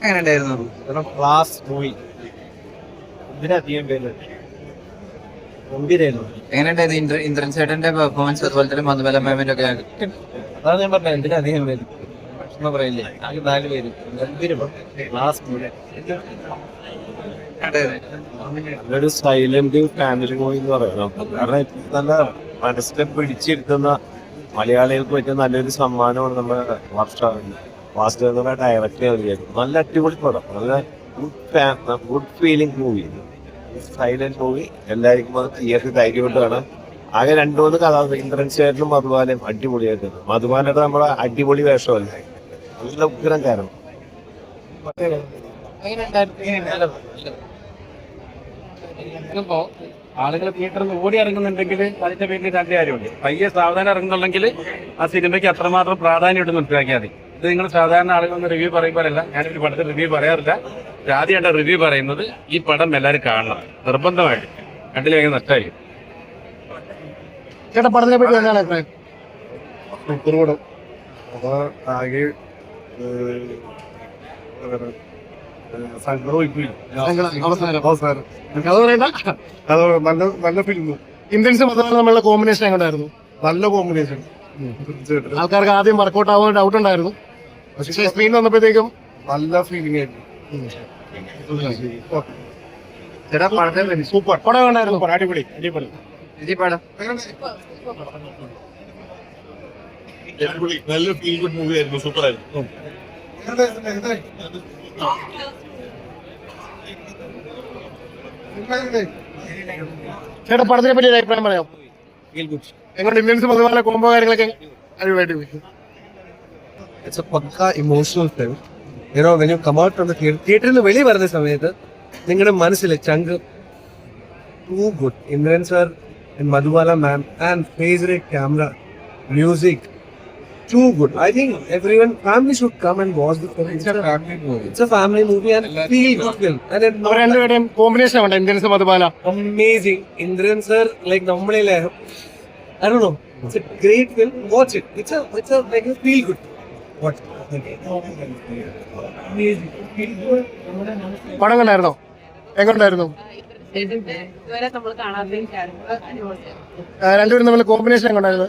എങ്ങനെ ഉണ്ടായിരുന്നു? Class movie. ഇതിനധികം പേര് ഗംഭീരായിരുന്നു. എങ്ങനെ ഉണ്ടായിരുന്നു ഇന്ദ്രൻ ചേട്ടന്റെ പെർഫോമൻസ്, അതുപോലെ തന്നെ മധുബല മാമിന്റെ ഒക്കെ? അതാണ് ഞാൻ പറഞ്ഞത്, എന്തിനധികം പേര് ഭക്ഷണം പറയില്ലേ, ആകെ 4 പേര് ഗംഭീരം. ക്ലാസ് മൂവി, നല്ലൊരു സൈലന്റ് ഫാമിലി മൂവി എന്ന് പറയാം. കാരണം നല്ല മനസ്സിനെ പിടിച്ചിരുത്തുന്ന മലയാളികൾക്ക് പറ്റിയ നല്ലൊരു സമ്മാനമാണ് നമ്മുടെ മാസ്റ്റർ എന്ന ഡയറക്ടർ നൽകിയത്. നല്ല അടിപൊളി പടം, നല്ല good feeling movie, silent movie. എല്ലാവർക്കും അത് തിയേറ്ററിൽ ധൈര്യമായിട്ട് കാണാം. ആകെ 2-3 കഥ, ഇന്ദ്രൻ ചേട്ടനും മധുബാലയും അടിപൊളിയായിട്ടുണ്ട്. മധുബാലയുടെ നമ്മളെ അടിപൊളി വേഷമല്ല, നല്ല ഉഗ്രം കാരണം. ആളുകൾ തിയേറ്ററിൽ നിന്ന് ഓടി ഇറങ്ങുന്നുണ്ടെങ്കിൽ അതിന്റെ പേരിൽ 2 കാര്യമുണ്ട്. പയ്യെ സാവധാനം ഇറങ്ങുന്നുണ്ടെങ്കിൽ ആ സിനിമയ്ക്ക് അത്രമാത്രം പ്രാധാന്യം ഉണ്ടെന്ന് മനസ്സിലാക്കിയാൽ മതി. ഇത് നിങ്ങൾ സാധാരണ ആളുകളൊന്ന് റിവ്യൂ പറയുമ്പോഴല്ല, ഞാനൊരു പടത്തിൽ റിവ്യൂ പറയാറില്ല. ആദ്യമായിട്ട് റിവ്യൂ പറയുന്നത് ഈ പടം എല്ലാവരും കാണണം, നിർബന്ധമായിട്ട്. കണ്ടില്ലെങ്കിൽ നഷ്ടമായിരിക്കും. ചേട്ടാ, പടത്തിനെ പറ്റി എന്താണ് അഭിപ്രായം? സൂപ്പർ പടം. അപ്പൊ ആകെ നല്ല ഫിലിം. ഇന്ത്യൻസ് മൊത്തം നമ്മളുടെ കോമ്പിനേഷൻ എങ്ങോട്ടായിരുന്നു? നല്ല കോമ്പിനേഷൻ. ആൾക്കാർക്ക് ആദ്യം വർക്കൗട്ട് ആവാൻ ഡൗട്ട് ഉണ്ടായിരുന്നു, പക്ഷേ സ്ക്രീൻ വന്നപ്പോഴത്തേക്കും നല്ല ഫീലിംഗ് ആയിരുന്നു. ചേട്ടാ, പടത്തെ സൂപ്പർ പടം ഉണ്ടായിരുന്നു. അടിപൊളി അടിപൊളി പടം അടിപൊളി, നല്ല ഫീൽ ഗുഡ് മൂവി ആയിരുന്നു. സൂപ്പർ ആയിരുന്നു. ചേട്ടാ, പടത്തിനെ പറ്റി ഒരു അഭിപ്രായം പറയാം. എങ്ങോട്ട് ഇന്ത്യൻസ് മൊത്തം കോംബോ കാര്യങ്ങളൊക്കെ അടിപൊളിയായിട്ട് പോയി. It's a pakka emotional film. when you come out from the theater നിന്ന് വെളി വരുന്ന സമയത്ത് നിങ്ങളുടെ മനസ്സിലെ ചങ്ക് too good. Imran sir and Madhubala ma'am and phase rate camera, music, too good. I think everyone, family should come and watch the film. It's a family movie. It's a family movie and feel good film. And then രണ്ടുപേരുടെയും combination ഉണ്ട്, Indians Madhubala. amazing. Imran sir, like നമ്മളെ I don't know. It's a great film. Watch it. It's a like a feel good. What? Amazing. പടം കണ്ടായിരുന്നോ? എങ്ങോട്ടായിരുന്നു? രണ്ടുപേരും തമ്മിൽ combination എങ്ങോട്ടായിരുന്നു?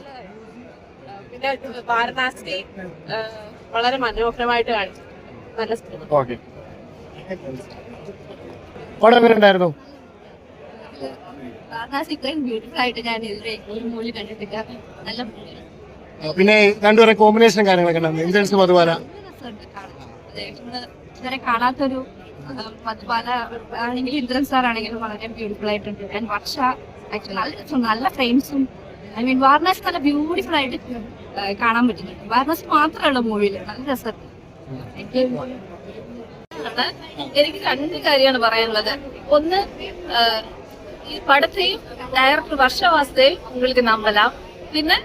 പിന്നെ വാരണാസി വളരെ മനോഹരമായിട്ട് കാണിച്ചു. നല്ല സിനിമ. ഓക്കെ, പടം എങ്ങനെ ഉണ്ടായിരുന്നു? വാരണാസി ഇത്രയും ബ്യൂട്ടിഫുൾ ആയിട്ട് ഞാൻ ഇതുവരെ ഒരു മൂവി കണ്ടിട്ടില്ല. നല്ല പിന്നെ രണ്ടുപേരും കോമ്പിനേഷൻ കാര്യങ്ങളൊക്കെ ഉണ്ടായിരുന്നു, ഇന്ത്യൻസ് മധുബാല. ഇതുവരെ കാണാത്തൊരു മധുബാല ആണെങ്കിലും ഇന്ദ്രൻ സാർ ആണെങ്കിലും വളരെ ബ്യൂട്ടിഫുൾ ആയിട്ടുണ്ട്. ആൻഡ് വർഷ ആക്ച്വലി നല്ല ഫ്രെയിംസും, ഐ മീൻ വാരണാസി നല്ല ബ്യൂട്ടിഫുൾ ആയിട്ട് കാണാൻ പറ്റുന്നുണ്ട്. വാരണാസി മാത്രമുള്ള മൂവിയിൽ നല്ല രസമുണ്ട്. എനിക്ക് 2 കാര്യമാണ് പറയാനുള്ളത്. ഒന്ന്, ഈ പടത്തെയും ഡയറക്ടർ വർഷവാസത്തെയും உங்களுக்கு നമ്പലാം. പിന്നെ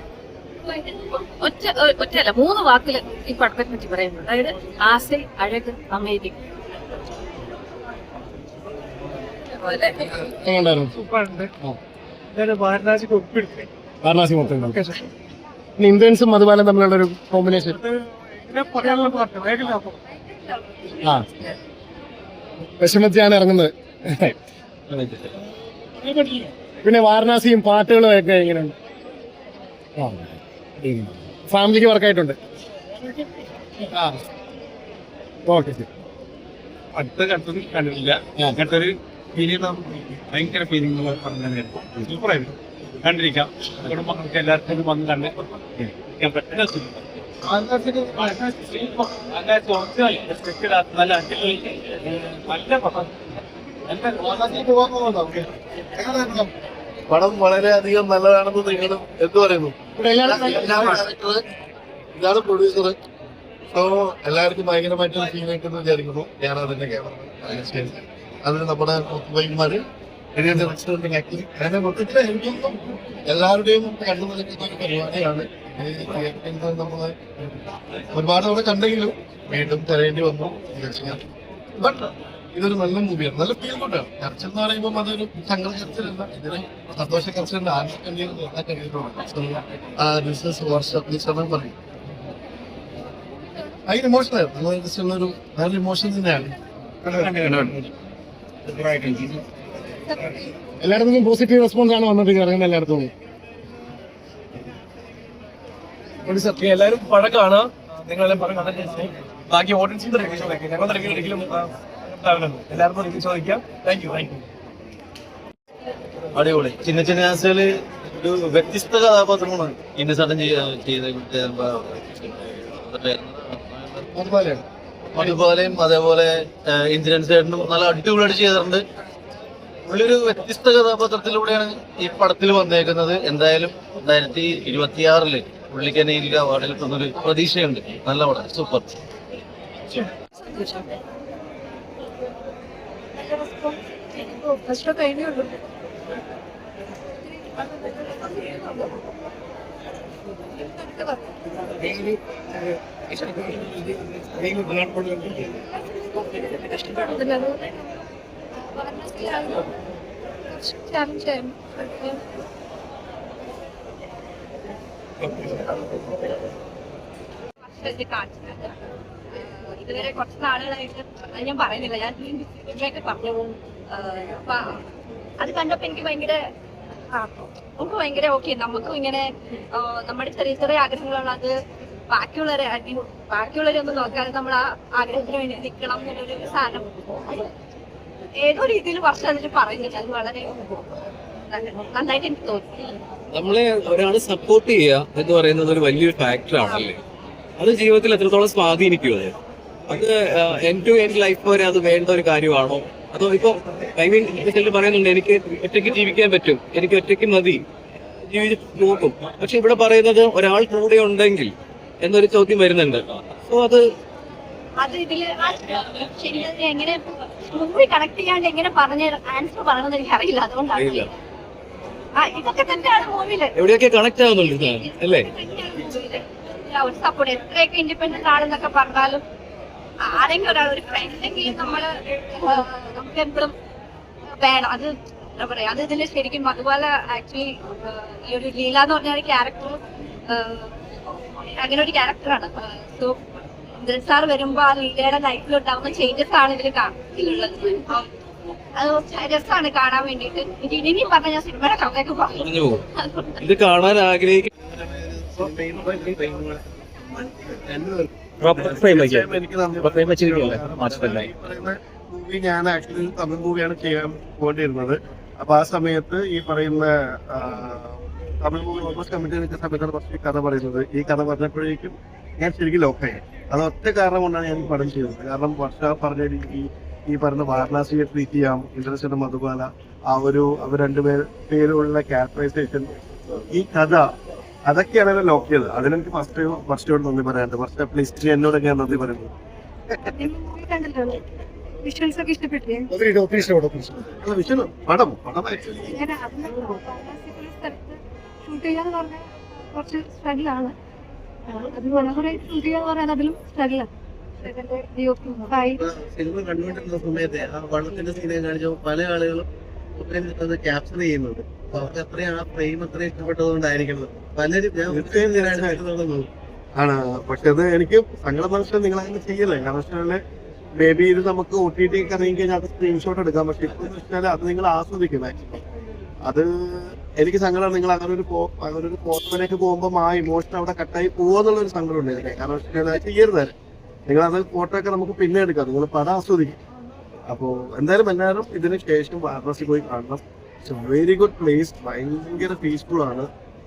ഒറ്റയല്ല 3 വാക്കിൽ ഈ പടത്തെ പറ്റി പറയുന്നത്, അതായത് ആസை, അഴക്, അമേരിക്ക. വാരണാസി മൊത്തം ഇന്ത്യൻസും മധുബാലയും തമ്മിലുള്ള ഒരു കോമ്പിനേഷൻ. ആ, വിഷമത്തിയാണ് ഇറങ്ങുന്നത്. പിന്നെ വാരണാസിയും പാട്ടുകളും ഒക്കെ എങ്ങനെയുണ്ട്? ഫാമിലിക്ക് വർക്കായിട്ടുണ്ട്. ആ, ഓക്കെ. അടുത്ത ഘട്ടത്തിൽ കണ്ടിട്ടില്ല. അങ്ങനത്തൊരു ഫീലിംഗ്, ഭയങ്കര ഫീലിംഗ് സൂപ്പറായിരുന്നു. കണ്ടിരിക്കാം. കുടുംബങ്ങൾക്ക് എല്ലാവർക്കും വന്ന് കണ്ട് പറ്റുന്ന സിനിമ. പടം വളരെയധികം നല്ലതാണെന്ന് നിങ്ങളും എന്ത് പറയുന്നു? ഇതാണ് പ്രൊഡ്യൂസർ. സോ എല്ലാവർക്കും ഭയങ്കരമായിട്ട് ഫീൽ ആയിട്ടെന്ന് വിചാരിക്കുന്നു. ഞാൻ അതിന്റെ ക്യാമറ, അത് നമ്മുടെ വൈകുമാര് അങ്ങനെ മൊത്തത്തിൽ എനിക്കൊന്നും എല്ലാവരുടെയും കണ്ടു നിൽക്കുന്ന ഒരു പരിപാടിയാണ്. നമ്മള് ഒരുപാട് അവിടെ കണ്ടെങ്കിലും വീണ്ടും തരേണ്ടി വന്നു. ബട്ട് ഇതൊരു നല്ല മൂവിയാണ്, നല്ല ഫീൽ ഗുഡാണ്. ചർച്ച എന്ന് പറയുമ്പോൾ അതൊരു സങ്കട ചർച്ചയല്ല, ഇതിന് സന്തോഷ ചർച്ചയുണ്ട്. ആർക്കും പറയും ഭയങ്കര ഇമോഷണൽ ഒരു വേറെ ഇമോഷൻ തന്നെയാണ്. എല്ലായിടത്തും പോസിറ്റീവ് റെസ്പോൺസ് ആണ് വന്നത് ഇറങ്ങുന്ന എല്ലായിടത്തും. എല്ലാവരും പടം കാണാം, നിങ്ങളെല്ലാം പടം കാണാൻ ബാക്കി ഓഡിയൻസിന്റെ റിവ്യൂ ചോദിക്കാം. ഞങ്ങളുടെ റിവ്യൂ ഒരിക്കലും എല്ലാവർക്കും റിവ്യൂ ചോദിക്കാം. Thank you. അടിപൊളി. ചിന്ന ചിന്നാസില് ഒരു വ്യത്യസ്ത കഥാപാത്രമാണ് ഇന്നസെന്റൻ അതുപോലെയും അതേപോലെ ഇന്ദ്രൻസ് ചേട്ടനും നല്ല അടിപൊളിയായിട്ട് ചെയ്തിട്ടുണ്ട്. പുള്ളിയൊരു വ്യത്യസ്ത കഥാപാത്രത്തിലൂടെയാണ് ഈ പടത്തിൽ വന്നേക്കുന്നത്. എന്തായാലും 2026 പുള്ളിക്ക് തന്നെ ഈ അവാർഡിൽ കിട്ടുന്നൊരു പ്രതീക്ഷയുണ്ട്. നല്ല പടം, സൂപ്പർ. ഇതുവരെ കുറച്ച് നാളുകളായിട്ട് അത് ഞാൻ പറയുന്നില്ല, ഞാൻ പറഞ്ഞു. അത് കണ്ടപ്പോ എനിക്ക് ഭയങ്കര ഓക്കെ. നമുക്കും ഇങ്ങനെ നമ്മുടെ ചെറിയ ചെറിയ ആഗ്രഹങ്ങളാണ്. അത് ബാക്കിയുള്ളവരെ ഒന്നും നോക്കാതെ നമ്മൾ ആ ആഗ്രഹത്തിന് വേണ്ടി നിൽക്കണം എന്നുള്ളൊരു സാധനം ഏതോ രീതിയിൽ വർഷം അതിൽ പറയുന്നില്ല. അത് വളരെ നന്നായിട്ട് എനിക്ക് തോന്നി. നമ്മളെ ഒരാൾ സപ്പോർട്ട് ചെയ്യുക എന്ന് പറയുന്നത് ഒരു വലിയൊരു ഫാക്ടർ ആണല്ലേ. അത് ജീവിതത്തിൽ എത്രത്തോളം സ്വാധീനിക്കും അത് എൻഡ് ടു എൻഡ് ലൈഫ് വരെ അത് വേണ്ട ഒരു കാര്യമാണോ? അതോ ഇപ്പൊ ചിലർ പറയുന്നുണ്ട് എനിക്ക് ഒറ്റയ്ക്ക് ജീവിക്കാൻ പറ്റും, എനിക്ക് ഒറ്റയ്ക്ക് മതി, ജീവിച്ച് നോക്കും. പക്ഷെ ഇവിടെ പറയുന്നത് ഒരാൾ കൂടെ ഉണ്ടെങ്കിൽ എന്നൊരു ചോദ്യം വരുന്നുണ്ട്. സോ അത് ഇതില് ശരിക്കും എങ്ങനെ മൂവി കണക്ട് ചെയ്യാണ്ട് എങ്ങനെ പറഞ്ഞ ആൻസർ പറയുന്നത് എനിക്ക് അറിയില്ല. അതുകൊണ്ടാണ് ഇതൊക്കെ തന്നെയാണ് മൂവിയില് എവിടെയൊക്കെ കണക്ട് ആവുന്നുണ്ട് അല്ലേ. ഒരു സപ്പോർട്ട് എത്രയൊക്കെ ഇൻഡിപെൻഡന്റ് ആണെന്നൊക്കെ പറഞ്ഞാലും ആരെങ്കിലും ഒരാൾ ഒരു ഫ്രണ്ടെങ്കിലും നമുക്ക് എപ്പോഴും വേണം. അത് എന്താ പറയാ, അത് ഇതില് ശരിക്കും അതുപോലെ ആക്ച്വലി ഈ ഒരു ലീല എന്ന് പറഞ്ഞ ക്യാരക്ടർ അങ്ങനെ ഒരു ക്യാരക്ടറാണ്. സോ ഇന്ദ്രൻ സാർ വരുമ്പോ ആ ലീലയുടെ ലൈഫിൽ ഉണ്ടാവുന്ന ചേഞ്ചസ് ആണ് ഇതിൽ ഇതിലുള്ളത്. അത് രസമാണ് കാണാൻ വേണ്ടിട്ട്. ഇനിയും പറഞ്ഞ ഞാൻ സിനിമയുടെ കഥയൊക്കെ പറഞ്ഞു. ഇത് കാണാൻ ആഗ്രഹിക്കും. മൂവി ഞാൻ ആക്ച്വലി തമിഴ് മൂവിയാണ് ചെയ്യാൻ പോകേണ്ടിയിരുന്നത്. അപ്പൊ ആ സമയത്ത് ഈ പറയുന്ന തമിഴ് മൂവി ഓൾമോസ്റ്റ് കമ്മിറ്റ് നിൽക്കുന്ന സമയത്താണ് കുറച്ച് കഥ പറയുന്നത്. ഈ കഥ പറഞ്ഞപ്പോഴേക്കും ഞാൻ ശരിക്കും ലോക്കായി. അത് ഒറ്റ കാരണം കൊണ്ടാണ് ഞാൻ പടം ചെയ്തത്. കാരണം വർഷ പറഞ്ഞ ഈ പറയുന്ന വാരണാസിയെ ട്രീറ്റ് ചെയ്യാം, ഇന്ദ്രൻസ് മധുബാല, അവർ രണ്ടുപേരുള്ള ക്യാരക്ടറൈസേഷൻ, ഈ കഥ, അതൊക്കെയാണ് എന്നെ ലോക്ക് ചെയ്തത്. അതിനെനിക്ക് ഫസ്റ്റോട് നന്ദി പറയാനുണ്ട്. ഫസ്റ്റ് പ്ലീസ് എന്നോടൊക്കെ ഞാൻ നന്ദി പറയുന്നത്. ഷൂട്ട് ചെയ്യാന്ന് പറഞ്ഞാൽ കുറച്ച് സ്ട്രഗിളാണ്. അത് മനോഹര ഷൂട്ട് ചെയ്യാന്ന് പറയാൻ അതിലും സ്ട്രഗിളാണ്. സിനിമ കണ്ടുകൊണ്ടിരുന്ന സമയത്ത് ആ വള്ളത്തിന്റെ സീനെ കാണിച്ച പല ആളുകളും അത് ക്യാപ്ചർ ചെയ്യുന്നുണ്ട്. അപ്പൊ അവർക്ക് അത്രയും ആ ഫ്രെയിം അത്രയും ഇഷ്ടപ്പെട്ടതുകൊണ്ടായിരിക്കുന്നത്. പലരും ആണ്. പക്ഷെ അത് എനിക്ക് സങ്കടം മനസ്സിൽ നിങ്ങളങ്ങനെ ചെയ്യല്ലേ. കാരണം വെച്ചാല് ബേബി ഇത് നമുക്ക് OTT ഇറങ്ങി കഴിഞ്ഞാൽ അത് സ്ക്രീൻഷോട്ട് എടുക്കാം. പക്ഷെ ഇപ്പൊ വെച്ചാൽ അത് നിങ്ങൾ ആസ്വദിക്കും. അത് എനിക്ക് സങ്കടമാണ്. നിങ്ങൾ അങ്ങനെ ഒരു ഫോട്ടോയിലേക്ക് പോകുമ്പോൾ ആ ഇമോഷൻ അവിടെ കട്ടായി പോവാന്നുള്ളൊരു സങ്കടം ഉണ്ട് എനിക്ക്. കാരണം വെച്ചാൽ ചെയ്യരുത്. നിങ്ങൾ അത് ഫോട്ടോ ഒക്കെ നമുക്ക് പിന്നെ എടുക്കാം. നിങ്ങൾ പടം ആസ്വദിക്കും. അപ്പോ എന്തായാലും എല്ലാവരും ഇതിന് ശേഷം വാരണാസി പോയി കാണണം. വെരി ഗുഡ് പ്ലേസ്, ഭയങ്കര പീസ്ഫുൾ ആണ്.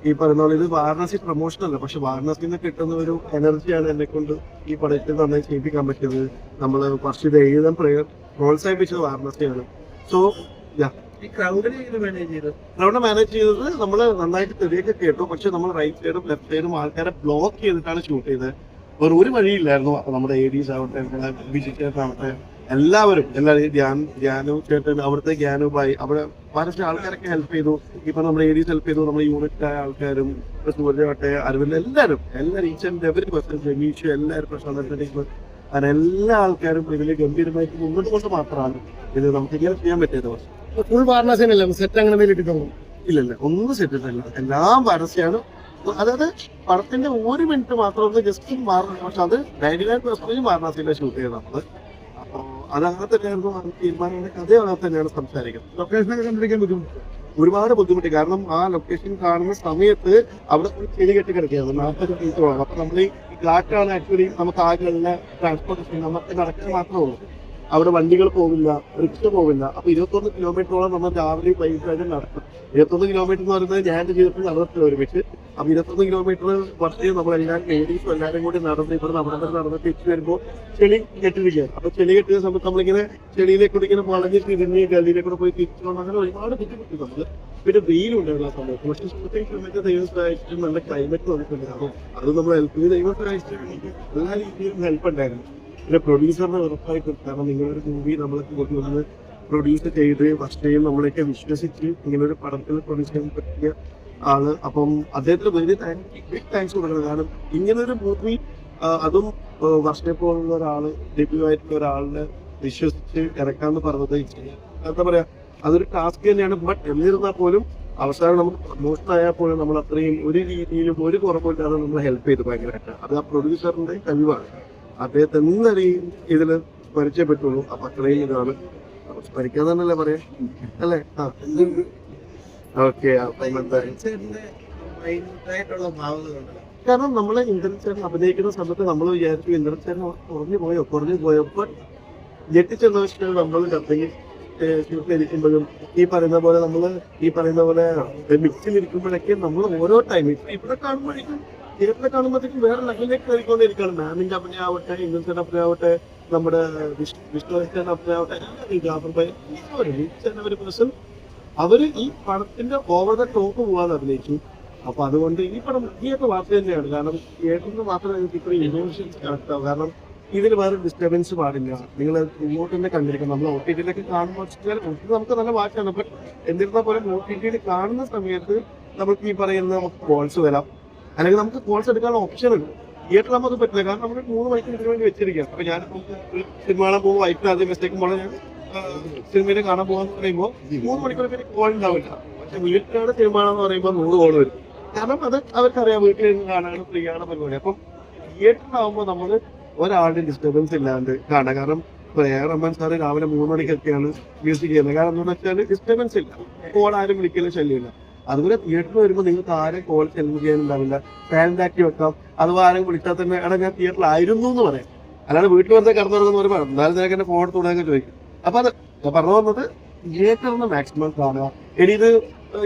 ഈ പറയുന്ന പോലെ ഇത് വാരണാസി പ്രൊമോഷൻ അല്ല, പക്ഷെ വാരണാസിയിൽ നിന്ന് കിട്ടുന്ന ഒരു എനർജിയാണ് എന്നെ കൊണ്ട് ഈ പടത്തിൽ നന്നായി ചെയ്യിപ്പിക്കാൻ പറ്റിയത്. നമ്മൾ ഫസ്റ്റ് ഇത് എഴുതാൻ പ്രോത്സാഹിപ്പിച്ചത് വാരണാസിയാണ്. സോ ക്രൗഡ് മാനേജ് ചെയ്തത് നമ്മൾ നന്നായിട്ട് തെറിയൊക്കെ കേട്ടു. പക്ഷെ നമ്മൾ റൈറ്റ് സൈഡും ലെഫ്റ്റ് സൈഡും ആൾക്കാരെ ബ്ലോക്ക് ചെയ്തിട്ടാണ് ഷൂട്ട് ചെയ്തത്. വേറെ ഒരു വഴിയില്ലായിരുന്നു. അപ്പൊ നമ്മുടെ ADs ആവട്ടെ, ബിജി ചേട്ടനാവട്ടെ, എല്ലാവരും ധ്യാനു ചേട്ടൻ, അവിടുത്തെ ധ്യാനുബായി, അവിടെ പല ആൾക്കാരൊക്കെ ഹെൽപ്പ് ചെയ്തു. ഇപ്പൊ നമ്മുടെ ADs ഹെൽപ്പ് ചെയ്തു, നമ്മുടെ യൂണിറ്റായ ആൾക്കാരും, സൂര്യവട്ടെ, അരവിന്ദ്, എല്ലാവരും each and every person, Rameesh, എല്ലാവരും, പ്രശാന്ത്, അങ്ങനെ എല്ലാ ആൾക്കാരും ഇതിൽ ഗംഭീരമായിട്ട് മുന്നോട്ട് കൊണ്ട് മാത്രമാണ് ഇത് നമുക്ക് ഇങ്ങനെ ചെയ്യാൻ പറ്റിയത്. ഫുൾ വാരണാസിയല്ല സെറ്റ് അങ്ങനെ ഇട്ടിട്ടുണ്ടോ? ഇല്ലല്ല, ഒന്നും സെറ്റ് ഇട്ടില്ല. എല്ലാം പരസ്യമാണ്. അതായത് പടത്തിന്റെ 1 മിനിറ്റ് മാത്രം ഒന്ന് ജസ്റ്റ് മാറണം, പക്ഷെ അത് 99% വാരണാസിയിലെ ഷൂട്ട് ചെയ്തത് നമ്മള്. അപ്പൊ അതങ്ങനെ തന്നെയായിരുന്നു തീരുമാനം. കഥ അങ്ങനെ തന്നെയാണ് സംസാരിക്കുന്നത്. ലൊക്കേഷനൊക്കെ കണ്ടിരിക്കാൻ ബുദ്ധിമുട്ട്. ഒരുപാട് ബുദ്ധിമുട്ടി, കാരണം ആ ലൊക്കേഷൻ കാണുന്ന സമയത്ത് അവിടെ പോയി ചെടി കെട്ടി കിടക്കുകയാണ് 40 മീറ്ററോളം. അപ്പൊ നമ്മൾ ഈ ഫ്ലാറ്റാണ് ആക്ച്വലി നമുക്ക് ആകെയുള്ള ട്രാൻസ്പോർട്ടേഷൻ, നമുക്ക് നടക്കാൻ മാത്രമേ ഉള്ളൂ. അവിടെ വണ്ടികൾ പോവില്ല, റിക്ഷ പോവില്ല. അപ്പൊ 21 കിലോമീറ്ററോളം നമ്മൾ രാവിലെ വൈകിട്ട് നടക്കും. 21 കിലോമീറ്റർ എന്ന് പറയുന്നത് ഞാൻ ജീവിതത്തിൽ നടന്നിട്ടില്ല ഒരുമിച്ച്. അപ്പൊ 21 കിലോമീറ്റർ വർഷം നമ്മളെല്ലാം ലേഡീസും എല്ലാവരും കൂടി നടന്ന് ഇവിടെ നമ്മുടെ നടന്ന് തിരിച്ചു വരുമ്പോൾ ചെളി കെട്ടിരിക്കുകയാണ്. അപ്പൊ ചെളി കെട്ടിയ സമയത്ത് നമ്മളിങ്ങനെ ചെളിയിലേക്കൂടെ ഇങ്ങനെ വളഞ്ഞ് തിരിഞ്ഞ് ഗല്ലിയിലേക്കൂടെ പോയി തിരിച്ചുകൊണ്ട് അങ്ങനെ ഒരുപാട് ബുദ്ധിമുട്ടി നമ്മള്. പിന്നെ വെയിലുണ്ടായിരുന്നു ആ സമയത്ത്. പക്ഷെ ഷൂട്ടിംഗ് സമയത്ത് ദൈവം സഹായിച്ചിട്ടും നല്ല ക്ലൈമറ്റ് വന്നിട്ടുണ്ട്. അപ്പം അത് നമ്മൾ ഹെൽപ്പ് ചെയ്ത് ദൈവം സഹായിച്ചിട്ടും എല്ലാ രീതിയിലും ഹെൽപ്പ് ഉണ്ടായിരുന്നു. പിന്നെ പ്രൊഡ്യൂസറിനെ ഉറപ്പായിട്ടും, കാരണം നിങ്ങളൊരു മൂവി നമ്മളൊക്കെ കൊണ്ടുവന്ന് പ്രൊഡ്യൂസ് ചെയ്ത് ഫസ്റ്റേയും നമ്മളെയൊക്കെ വിശ്വസിച്ച് ഇങ്ങനൊരു പടത്തിൽ പ്രൊഡ്യൂസ് ചെയ്യാൻ പറ്റിയ ആള്. അപ്പം അദ്ദേഹത്തിന് വലിയ ബിഗ് താങ്ക്സ് കൊടുക്കണം. കാരണം ഇങ്ങനൊരു മൂവി അതും വർഷത്തെ പോലുള്ള ഒരാള് ഡെബ്യൂ ആയിട്ടുള്ള ഒരാളിനെ വിശ്വസിച്ച് ഇറക്കാന്ന് പറഞ്ഞത് എന്താ പറയാ, അതൊരു ടാസ്ക് തന്നെയാണ്. ബട്ട് എന്നിരുന്നാൽ പോലും അവസാനം നമുക്ക് പ്രൊമോഷൻ ആയാൽ പോലും നമ്മൾ അത്രയും ഒരു രീതിയിലും ഒരു കുറവില്ലാതെ നമ്മൾ ഹെൽപ്പ് ചെയ്തു ഭയങ്കരമായിട്ട്. അത് ആ പ്രൊഡ്യൂസറിന്റെ കഴിവാണ്. അദ്ദേഹത്തെ എന്തായാലും ഇതിൽ പരിചയപ്പെട്ടുള്ളൂ. അപ്പൊ അത്രയും ഇതാണ് സ്മരിക്കാന്ന് തന്നെയല്ലേ പറയാ അല്ലേ? ആ ഓക്കെ. കാരണം നമ്മള് ഇന്ദ്രൻ ചേട്ടൻ അഭിനയിക്കുന്ന സമയത്ത് നമ്മൾ വിചാരിച്ചു ഇന്ദ്രൻ ചേട്ടൻ കുറഞ്ഞു പോയോ ബട്ട് ഞെട്ടിച്ചെന്ന് വെച്ചാൽ നമ്മൾ ഡബിങ് ഷൂട്ടിലിരിക്കുമ്പോഴും ഈ പറയുന്ന പോലെ മിക്സിലിരിക്കുമ്പോഴൊക്കെ നമ്മൾ ഓരോ ടൈം ഇവിടെ കാണുമ്പോഴേക്കും തിയേറ്ററിൽ കാണുമ്പോഴത്തേക്കും വേറെ ലെവലിലേക്ക് കയറിക്കൊണ്ടിരിക്കുകയാണ്. മാമിന്റെ അഭിനയം ആവട്ടെ, ഇന്ദ്രൻ അഭിനയം ആവട്ടെ, നമ്മുടെ വിഷ്ണുവിന്റെ അഭിനയം ആവട്ടെ, ഒരു പേഴ്സൺ അവര് ഈ പടത്തിന്റെ ഓവർ ദ ടോപ്പ് പോവാതെ അഭിനയിച്ചു. അപ്പൊ അതുകൊണ്ട് ഈ പടം തിയേറ്റർ വാർത്ത തന്നെയാണ്. കാരണം തിയേറ്ററിന് മാത്രമേ എനിക്ക് ഇത്ര ഇമോഷൻസ് കണക്ട് ആവും. കാരണം ഇതിൽ വേറെ ഡിസ്റ്റർബൻസ് പാടില്ല. നിങ്ങൾ ഇങ്ങോട്ട് തന്നെ കണ്ടിരിക്കണം. നമ്മൾ ഒ ടി ടിയിലൊക്കെ കാണുമ്പോൾ നമുക്ക് നല്ല വാച്ചാണ്. ബട്ട് എന്നിരുന്നാൽ പോലും ഒ ടി ടിയിൽ കാണുന്ന സമയത്ത് നമുക്ക് ഈ പറയുന്ന നമുക്ക് കോൾസ് വരാം, അല്ലെങ്കിൽ നമുക്ക് കോൾസ് എടുക്കാനുള്ള ഓപ്ഷൻ ഉണ്ട്. തിയേറ്ററിൽ നമുക്ക് പറ്റില്ല. കാരണം നമ്മൾ 3 മണിക്കൂർ ഇതിനു വേണ്ടി വെച്ചിരിക്കുകയാണ്. അപ്പൊ ഞാൻ സിനിമ കാണാൻ പോകുമ്പോൾ വൈകിട്ട് ആദ്യം മിസ്റ്റേക്കും പോലെ ഞാൻ സിനിമയിൽ കാണാൻ പോകാന്ന് പറയുമ്പോൾ 3 മണിക്കൂർ പിന്നെ കോൾ ഉണ്ടാവില്ല. പക്ഷെ വീട്ടിലാണ് സിനിമ എന്ന് പറയുമ്പോൾ 100 കോൾ വരും. കാരണം അത് അവർക്കറിയാം വീട്ടിൽ നിന്ന് കാണാനും ഫ്രീ ആണ് പരിപാടി. അപ്പം തിയേറ്ററിലാവുമ്പോൾ നമ്മൾ ഒരാളുടെ ഡിസ്റ്റർബൻസ് ഇല്ലാണ്ട് കാണാം. കാരണം റഹ്മാൻ സാറ് രാവിലെ 3 മണിക്കൊക്കെയാണ് മ്യൂസിക് ചെയ്യുന്നത്. കാരണം എന്താണെന്ന് വെച്ചാൽ ഡിസ്റ്റർബൻസ് ഇല്ല, കോൾ ആരും വിളിക്കലും ശല്യമില്ല. അതുപോലെ തിയേറ്ററിൽ വരുമ്പോൾ നിങ്ങൾക്ക് ആരും കോൾ സെൻഡ് ചെയ്യാനുണ്ടാവില്ല. സൈലന്റ് ആക്കി വെക്കാം. അഥവാ ആരും വിളിച്ചാൽ തന്നെ എടാ ഞാൻ തിയേറ്ററിലായിരുന്നു എന്ന് പറയാം. അല്ലാതെ വീട്ടിൽ വെറുതെ കിടന്നുറങ്ങുന്ന ഒരു പറയാം എന്നാലും നിനക്ക് എന്റെ ഫോൺ തുടങ്ങാൻ ചോദിക്കും. അപ്പൊ അത് പറഞ്ഞു വന്നത് തിയേറ്ററിന് മാക്സിമം കാണുക. ഇനി ഇത്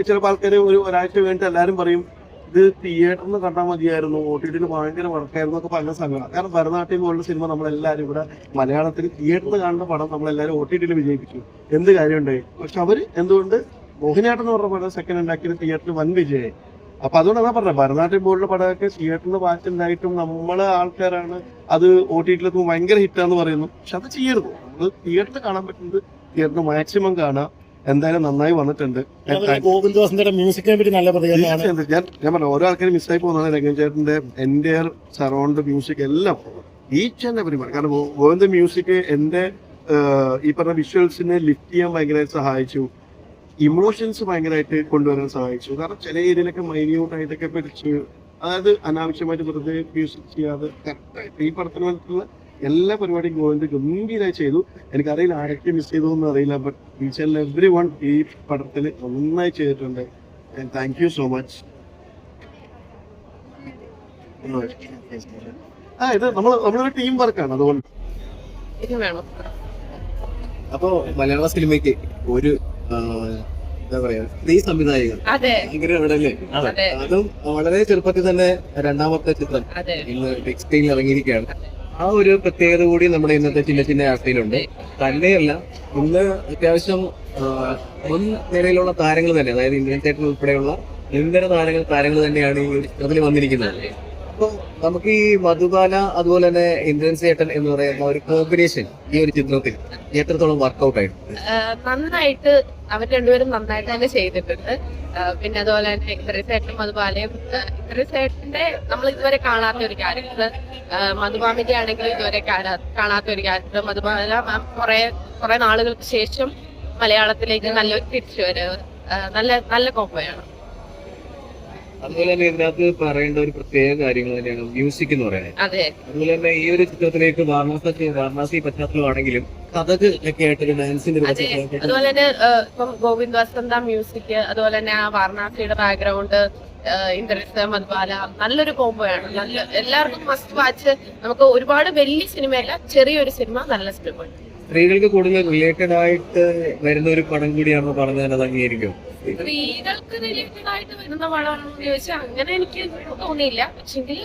ചിലപ്പോൾ ആൾക്കാർ ഒരാഴ്ച കഴിഞ്ഞിട്ട് എല്ലാവരും പറയും ഇത് തിയേറ്ററിന് കണ്ടാൽ മതിയായിരുന്നു, ഒ ടി ടിയിൽ ഭയങ്കര വർക്കായിരുന്നു ഒക്കെ പറഞ്ഞ സംഘമാണ്. കാരണം ഭരതനാട്യം പോലുള്ള സിനിമ നമ്മളെല്ലാവരും ഇവിടെ മലയാളത്തിൽ തിയേറ്ററിൽ കാണുന്ന പടം നമ്മളെല്ലാവരും ഒ ടി ടിയിൽ വിജയിപ്പിച്ചു. എന്ത് കാര്യമുണ്ടായി? പക്ഷെ അവര് എന്തുകൊണ്ട് മോഹിനിയാട്ടം എന്ന് പറഞ്ഞ പടം സെക്കൻഡ് ഉണ്ടാക്കിയത് തിയേറ്ററിൽ വൻ വിജയമായി. അപ്പൊ അതുകൊണ്ട് അതാ പറഞ്ഞത്, ഭരതനാട്യം പോലുള്ള പടമൊക്കെ തിയേറ്ററിൽ വാച്ചുണ്ടായിട്ടും നമ്മളെ ആൾക്കാരാണ് അത് ഒ ടി ടിയിലെത്തുമ്പോൾ ഭയങ്കര ഹിറ്റാന്ന് പറയുന്നു. പക്ഷെ അത് ചെയ്യരുത്. നമ്മൾ തിയേറ്ററിൽ കാണാൻ പറ്റുന്നത് തിയേറ്ററിൽ മാക്സിമം കാണാം. എന്തായാലും നന്നായി വന്നിട്ടുണ്ട്. ഗോവിന്ദാസിന്റെ മ്യൂസിക്കിനെ പറ്റി നല്ല പ്രതികരണമാണ്. ഞാൻ പറഞ്ഞു ഓരോ ആൾക്കാരും മിസ്സായി പോകുന്നതാണ്. രംഗൻ ചേട്ടന്റെ എൻ്റെ സറൗണ്ട് മ്യൂസിക് എല്ലാം ഈച്ച് ആൻഡ് എവരി. കാരണം ഗോവിന്ദ മ്യൂസിക് എന്റെ ഈ പറഞ്ഞ വിഷ്വൽസിനെ ലിഫ്റ്റ് ചെയ്യാൻ ഭയങ്കരമായിട്ട് സഹായിച്ചു. ഇമോഷൻസ് ഭയങ്കരമായിട്ട് കൊണ്ടുവരാൻ സഹായിച്ചു. കാരണം ചില ഏരിയയിലൊക്കെ മൈന്യൂട്ടായിട്ടൊക്കെ പിടിച്ച്, അതായത് അനാവശ്യമായിട്ട് വെറുതെ മ്യൂസിക് ചെയ്യാതെ കറക്റ്റായിട്ട് ഈ പടത്തിന് വേണ്ടിയിട്ടുള്ള എല്ലാ പരിപാടിയും ഗോവിന്ദ് ഗംഭീരമായി ചെയ്തു. എനിക്കറിയില്ല ആരൊക്കെ മിസ് ചെയ്തു എന്ന് അറിയില്ല. But each and every one ഈ പടത്തിൽ നന്നായി ചെയ്തിട്ടുണ്ട്. And thank you so much. ഇത് നമ്മളൊരു ടീം വർക്കാണ്. അതുകൊണ്ട് അപ്പോ മലയാള സിനിമയ്ക്ക് ഒരു എന്താ പറയാ സ്ത്രീ സംവിധായകർ ഭയങ്കരമാണല്ലേ? അതും വളരെ ചെറുപ്പത്തിൽ തന്നെ രണ്ടാമത്തെ ചിത്രം ഇന്ന് ബിഗ് സ്ക്രീനിൽ ഇറങ്ങിയിരിക്കുകയാണ്. ആ ഒരു പ്രത്യേകത കൂടി നമ്മുടെ ഇന്നത്തെ ചിന്ന ചിന്ന യാത്രയിലുണ്ട്. തന്നെയല്ല ഇന്ന് അത്യാവശ്യം മുൻ നിരയിലുള്ള താരങ്ങൾ തന്നെ, അതായത് ഇന്ത്യൻ ചേട്ടൻ ഉൾപ്പെടെയുള്ള മുൻനിര താരങ്ങൾ തന്നെയാണ് ഈ ഒരു ചിത്രത്തിൽ വന്നിരിക്കുന്നത്. അപ്പൊ നമുക്ക് ഈ മധുബാല അതുപോലെ തന്നെ ഇന്ദ്രൻ ചേട്ടൻ എന്ന് പറയുന്ന ഒരു കോമ്പിനേഷൻ ഈ ഒരു ചിത്രത്തിൽ എത്രത്തോളം വർക്ക്ഔട്ട് ആയിട്ടുണ്ട്? നന്നായിട്ട് അവർ രണ്ടുപേരും നന്നായിട്ട് തന്നെ ചെയ്തിട്ടുണ്ട്. പിന്നെ അതുപോലെ തന്നെ ഇന്ദ്രൻ ചേട്ടനും മധുബാലയും, ഇന്ദ്രൻ ചേട്ടന്റെ നമ്മൾ ഇതുവരെ കാണാത്ത ഒരു ക്യാരക്ടർ, മധുബാമിന്റെ ആണെങ്കിലും ഇതുവരെ കാണാത്ത ഒരു ക്യാരക്ടർ. മധുബാല മാം കുറെ നാളുകൾക്ക് ശേഷം മലയാളത്തിലേക്ക് നല്ലൊരു തിരിച്ചുവരവ്, നല്ല കോമ്പോയാണ്. അതുപോലെ തന്നെ ഇതിനകത്ത് പറയേണ്ട ഒരു പ്രത്യേക കാര്യങ്ങൾ തന്നെയാണ് മ്യൂസിക് എന്ന് പറയുന്നത്. അതെ, അതുപോലെ തന്നെ ഈ ഒരു ചിത്രത്തിലേക്ക് വാരണാസി പശ്ചാത്തലമാണെങ്കിലും കഥക് ഒക്കെ ആയിട്ടൊരു ഡാൻസിന്റെ ഒരു അതെ. പശ്ചാത്തലം. അതുപോലെ തന്നെ ഇപ്പം ഗോവിന്ദ് വസന്ത മ്യൂസിക്, അതുപോലെ തന്നെ ആ വാരണാസിയുടെ ബാക്ക്ഗ്രൗണ്ട്, ഇന്ദ്രൻസ് മധുബാല, നല്ലൊരു കോംബോയാണ്. നല്ല എല്ലാവർക്കും മസ്റ്റ് വാച്ച്. നമുക്ക് ഒരുപാട് വലിയ സിനിമയല്ല, ചെറിയൊരു സിനിമ, നല്ല സിനിമ. സ്ത്രീകൾക്ക് കൂടുതൽ റിലേറ്റഡ് ആയിട്ട് വരുന്ന ഒരു പടം കൂടിയാണെന്ന് പറഞ്ഞാൽ അത് അംഗീകരിക്കും. സ്ത്രീകൾക്ക് റിലേറ്റഡ് ആയിട്ട് വരുന്ന പടമാണെന്ന് ചോദിച്ചാൽ അങ്ങനെ എനിക്ക് തോന്നിയില്ല. പക്ഷെങ്കിൽ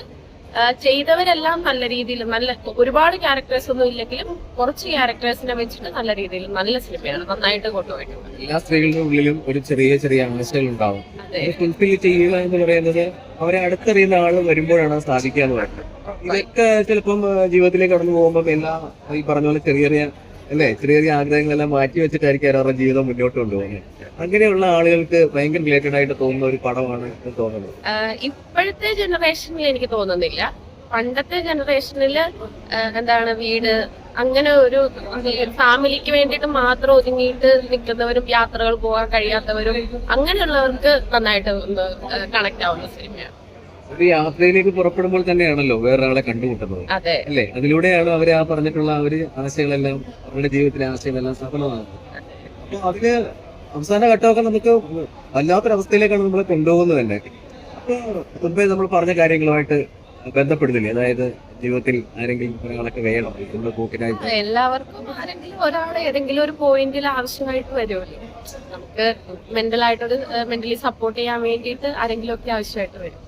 ചെയ്തവരെല്ലാം നല്ല രീതിയിൽ, നല്ല ഒരുപാട് ക്യാരക്ടേഴ്സ് ഒന്നും ഇല്ലെങ്കിലും കുറച്ച് ക്യാരക്ടേഴ്സിനെ വെച്ചിട്ട് നല്ല രീതിയിൽ നല്ല സിനിമയാണ്, നന്നായിട്ട് കൊണ്ടുപോയിട്ടുണ്ട്. എല്ലാ സ്ത്രീകളുടെ ഉള്ളിലും ഒരു ചെറിയ ചെറിയ ആശകൾ ഉണ്ടാവും. അതെ, ഫുൾഫിൽ ചെയ്യുക എന്ന് പറയുന്നത് അവരെ അടുത്തറിയുന്ന ആള് വരുമ്പോഴാണ് അത് സാധിക്കുക എന്ന് പറയുന്നത്. ഇതൊക്കെ ചിലപ്പം ജീവിതത്തിലേക്ക് കടന്നു പോകുമ്പോൾ എല്ലാം ഈ പറഞ്ഞ പോലെ ചെറിയ ചെറിയ ആഗ്രഹങ്ങളെല്ലാം മാറ്റി വെച്ചിട്ടായിരിക്കും അവരുടെ ജീവിതം മുന്നോട്ട് കൊണ്ടുപോകുന്നത്. അങ്ങനെയുള്ള ആളുകൾക്ക് ഭയങ്കര റിലേറ്റഡ് ആയിട്ട് തോന്നുന്ന ഒരു പടമാണ് തോന്നുന്നത്. ഇപ്പോഴത്തെ ജനറേഷനിൽ എനിക്ക് തോന്നുന്നില്ല. പണ്ടത്തെ ജനറേഷനിൽ എന്താണ് വീട്, അങ്ങനെ ഒരു ഫാമിലിക്ക് വേണ്ടിയിട്ട് മാത്രം ഒതുങ്ങിയിട്ട് നിൽക്കുന്നവരും യാത്രകൾ പോകാൻ കഴിയാത്തവരും അങ്ങനെയുള്ളവർക്ക് നന്നായിട്ട് കണക്ട് ആവുന്ന സിനിമയാണ്. ഒരു യാത്രയിലേക്ക് പുറപ്പെടുമ്പോൾ തന്നെയാണല്ലോ വേറൊരാളെ കണ്ടുമുട്ടുന്നത്, അതെ അല്ലേ? അതിലൂടെയാണ് അവർ ആ പറഞ്ഞിട്ടുള്ള ഒരു ആശയങ്ങളെല്ലാം, അവരുടെ ജീവിതത്തിലെ ആശയങ്ങളെല്ലാം സഫലമാകുന്നത്. അപ്പൊ അതില് അവസാന ഘട്ടമൊക്കെ നമുക്ക് വല്ലാത്തൊരവസ്ഥയിലേക്കാണ് നമ്മളെ കൊണ്ടുപോകുന്നത് തന്നെ. അപ്പൊ മുൻപേ നമ്മൾ പറഞ്ഞ കാര്യങ്ങളുമായിട്ട് ബന്ധപ്പെടുന്നില്ലേ? അതായത് ജീവിതത്തിൽ ആരെങ്കിലും ഒരാളൊക്കെ വേണം നമ്മുടെ കൂട്ടിനായിട്ട്. എല്ലാവർക്കും ആരെങ്കിലും ഒരാളെ ഏതെങ്കിലും ഒരു പോയിന്റിൽ ആവശ്യമായിട്ട് വരുമല്ലോ. നമുക്ക് മെന്റലി സപ്പോർട്ട് ചെയ്യാൻ വേണ്ടിയിട്ട് ആരെങ്കിലും ഒക്കെ ആവശ്യമായിട്ട് വരും.